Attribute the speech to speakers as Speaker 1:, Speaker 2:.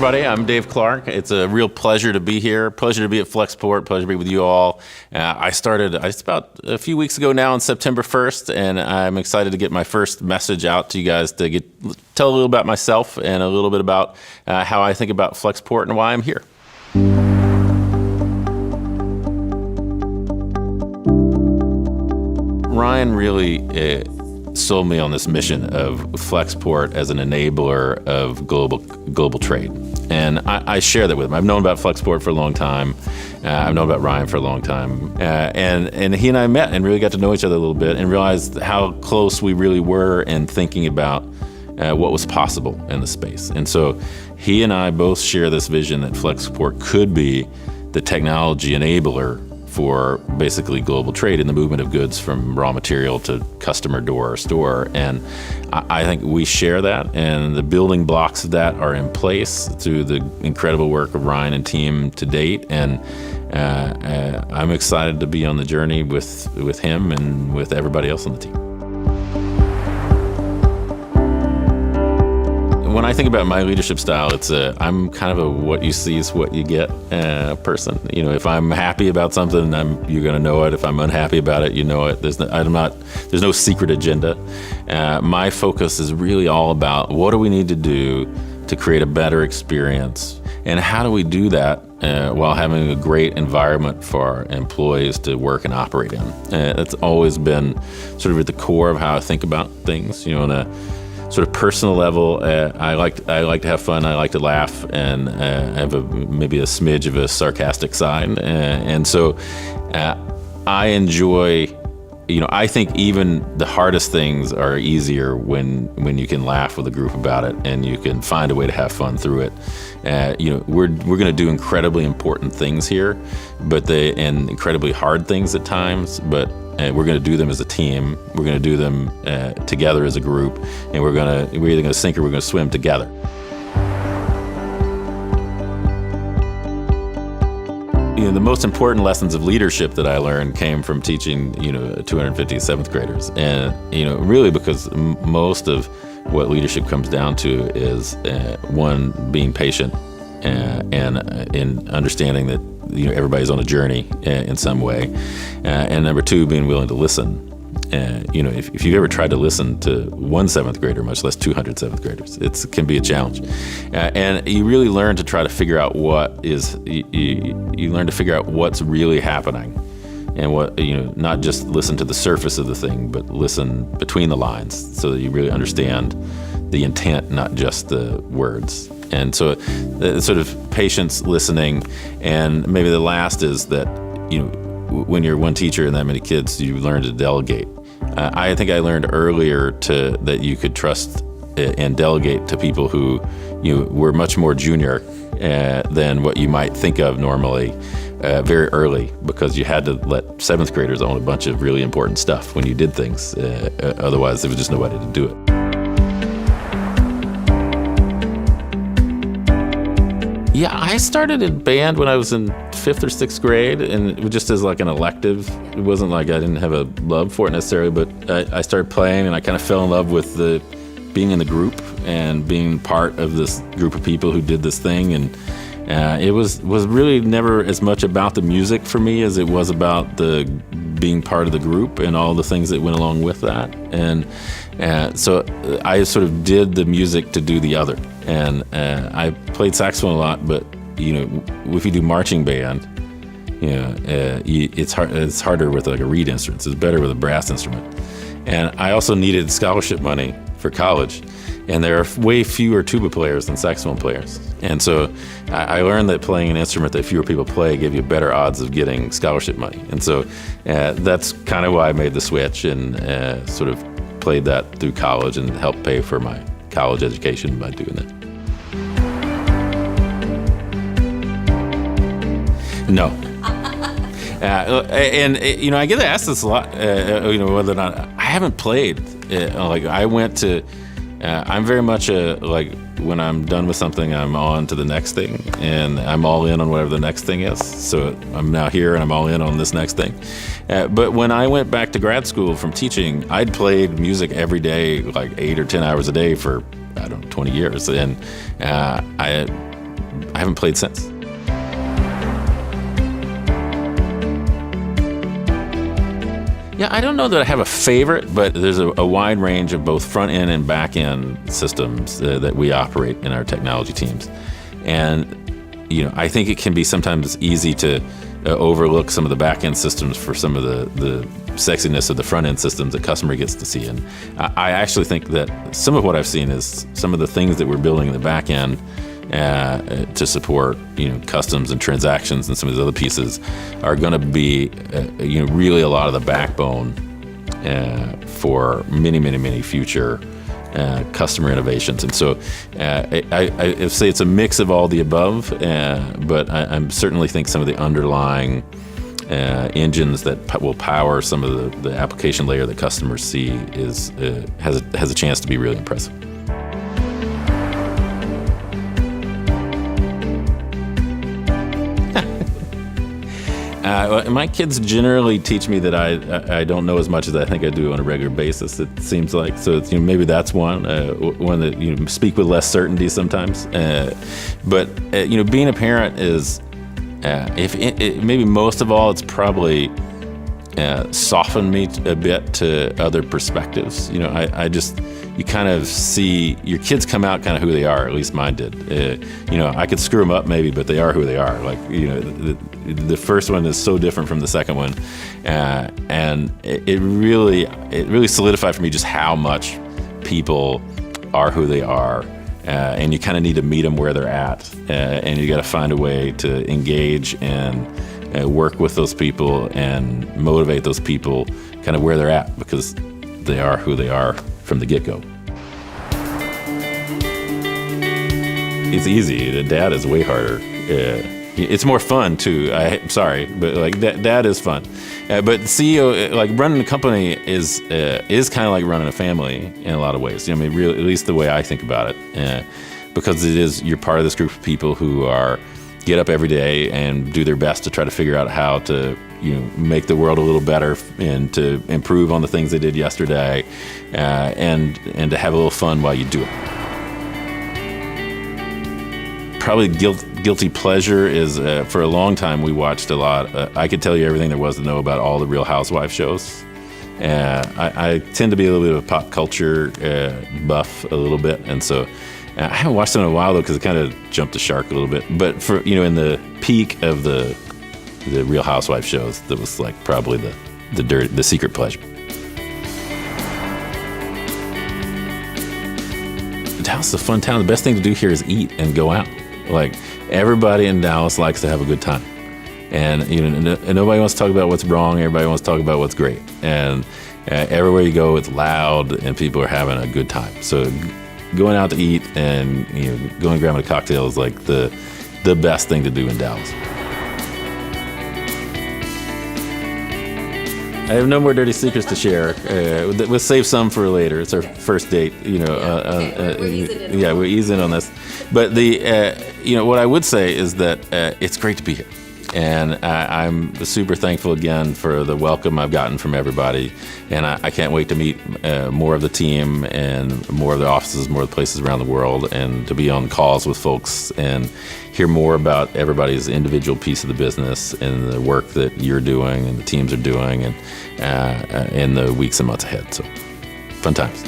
Speaker 1: everybody. I'm Dave Clark. It's a real pleasure to be here. Pleasure to be at Flexport. Pleasure to be with you all. I started just about a few weeks ago now on September 1st, and I'm excited to get my first message out to you guys to tell a little about myself and a little bit about how I think about Flexport and why I'm here. Ryan really sold me on this mission of Flexport as an enabler of global trade. And I share that with him. I've known about Flexport for a long time. I've known about Ryan for a long time. And he and I met and really got to know each other a little bit and realized how close we really were in thinking about what was possible in the space. And so he and I both share this vision that Flexport could be the technology enabler for basically global trade in the movement of goods from raw material to customer door or store. And I think we share that, and the building blocks of that are in place through the incredible work of Ryan and team to date. And I'm excited to be on the journey with him and with everybody else on the team. When I think about my leadership style, I'm kind of a what you see is what you get person. You know, if I'm happy about something, you're going to know it. If I'm unhappy about it, you know it. There's no secret agenda. My focus is really all about what do we need to do to create a better experience, and how do we do that while having a great environment for our employees to work and operate in. That's always been sort of at the core of how I think about things. You know, on a sort of personal level, I like to have fun. I like to laugh, and I have maybe a smidge of a sarcastic side. And so I enjoy. You know, I think even the hardest things are easier when you can laugh with a group about it, and you can find a way to have fun through it. You know, we're going to do incredibly important things here, and incredibly hard things at times, but. We're going to do them as a team. We're going to do them together as a group, and we're either going to sink or we're going to swim together. You know, the most important lessons of leadership that I learned came from teaching, 250 seventh graders, and really because most of what leadership comes down to is one, being patient, and in understanding that everybody's on a journey in some way, and number two, being willing to listen. If you've ever tried to listen to one seventh grader, much less 200 seventh graders, it can be a challenge. And you really learn to try to figure out you learn to figure out what's really happening, and what not just listen to the surface of the thing, but listen between the lines, so that you really understand the intent, not just the words. And so sort of patience, listening, and maybe the last is that, when you're one teacher and that many kids, you learn to delegate. I think I learned earlier that you could trust and delegate to people who were much more junior than what you might think of normally very early, because you had to let seventh graders own a bunch of really important stuff when you did things. Otherwise, there was just nobody to do it. Yeah, I started in band when I was in 5th or 6th grade, and it was just as like an elective. It wasn't like I didn't have a love for it necessarily, but I started playing, and I kind of fell in love with being in the group and being part of this group of people who did this thing. And it was really never as much about the music for me as it was about the being part of the group and all the things that went along with that. And so I sort of did the music to do the other. And I played saxophone a lot, but if you do marching band, it's harder with like a reed instrument. It's better with a brass instrument. And I also needed scholarship money for college, and there are way fewer tuba players than saxophone players. And so I learned that playing an instrument that fewer people play gave you better odds of getting scholarship money. And so that's kind of why I made the switch, and sort of played that through college and helped pay for my college education by doing that. No. And I get asked this a lot, whether or not I haven't played. I'm very much when I'm done with something, I'm on to the next thing, and I'm all in on whatever the next thing is. So I'm now here, and I'm all in on this next thing. But when I went back to grad school from teaching, I'd played music every day, like 8 or 10 hours a day for, 20 years. And I haven't played since. Yeah, I don't know that I have a favorite, but there's a wide range of both front-end and back-end systems that we operate in our technology teams. And, I think it can be sometimes easy to overlook some of the back-end systems for some of the sexiness of the front-end systems that customer gets to see. And I actually think that some of what I've seen is some of the things that we're building in the back-end to support, customs and transactions and some of these other pieces are going to be, really a lot of the backbone for many, many, many future customer innovations. And so I say it's a mix of all the above, but I certainly think some of the underlying engines that will power some of the application layer that customers see has a chance to be really impressive. My kids generally teach me that I don't know as much as I think I do on a regular basis. It seems like so. Maybe that's one that speak with less certainty sometimes. But being a parent is, maybe most of all, it's probably softened me a bit to other perspectives. You kind of see your kids come out kind of who they are. At least mine did. I could screw them up maybe, but they are who they are. Like, the first one is so different from the second one, and it really solidified for me just how much people are who they are, and you kind of need to meet them where they're at, and you got to find a way to engage and work with those people and motivate those people kind of where they're at, because they are who they are from the get-go. It's easy. The dad is way harder. It's more fun too. I'm sorry, but like dad is fun. But CEO, like running a company, is kind of like running a family in a lot of ways. Really, at least the way I think about it, because you're part of this group of people who get up every day and do their best to try to figure out how to make the world a little better and to improve on the things they did yesterday, and to have a little fun while you do it. Probably guilty pleasure is, for a long time we watched a lot. I could tell you everything there was to know about all the Real Housewives shows. I tend to be a little bit of a pop culture buff a little bit, and so I haven't watched them in a while though, because it kind of jumped the shark a little bit. But for in the peak of the Real Housewives shows, that was like probably the secret pleasure. Dallas is a fun town. The best thing to do here is eat and go out. Like, everybody in Dallas likes to have a good time, and and nobody wants to talk about what's wrong. Everybody wants to talk about what's great, and everywhere you go, it's loud and people are having a good time. So going out to eat and going and grabbing a cocktail is like the best thing to do in Dallas. I have no more dirty secrets to share. We'll save some for later. It's our first date, we're easing on this. But what I would say is that it's great to be here. And I'm super thankful again for the welcome I've gotten from everybody. And I can't wait to meet more of the team and more of the offices, more of the places around the world, and to be on calls with folks and hear more about everybody's individual piece of the business and the work that you're doing and the teams are doing, and in the weeks and months ahead. So, fun times.